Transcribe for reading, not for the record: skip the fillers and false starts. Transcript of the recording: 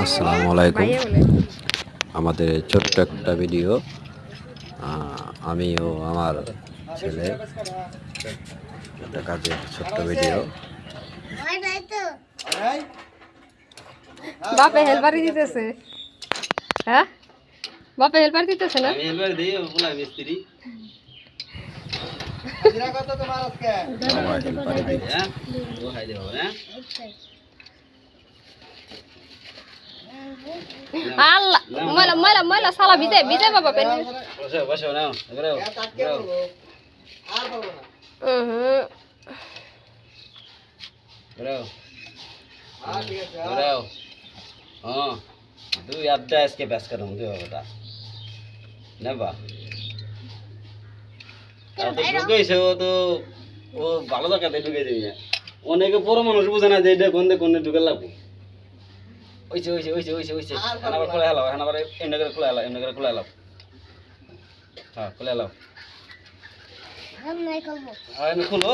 আসসালামু আলাইকুম। আমাদের ছোট্ট একটা ভিডিও, আমি ও আমার ছেলে একটা কাজের ছোট্ট ভিডিও। বাপে হেলপারি দিতেছে। হ্যাঁ, বাপে হেলপার দিতেছে না? আমি হেলপার দেই বলা মিস্ত্রি। হাজিরা কত তোমার আজকে? বাবা হেল্পারে দিচ্ছে। হ্যাঁ ও খাই দেব না। আল্লাহ, ময়লা ময়লা ময়লা সালা ভিজে ভিজে বাবা পেন। বসো বসো নাও এবারে এ তাকে বলবো আর বলবো না। এবারে আর ঠিক আছে এবারে হ্যাঁ দুই আড্ডা আজকে ব্যাস করুন দুই বাবাটা নেবা আর তো ঢুকেছে ও তো ও ভালো জায়গাতে ঢুকে যাবে অনেকে বড় মানুষ বুঝে না যে এটা কোনে ঢুকে লাগবে ওইছে ওইছে ওইছে ওইছে ওইছে হানাবার খুলে হেলাও হানাবার এন্ড করে খুলে হেলাও এন্ড করে খুলে হেলাও হ্যাঁ খুলে হেলাও আমি খুলবো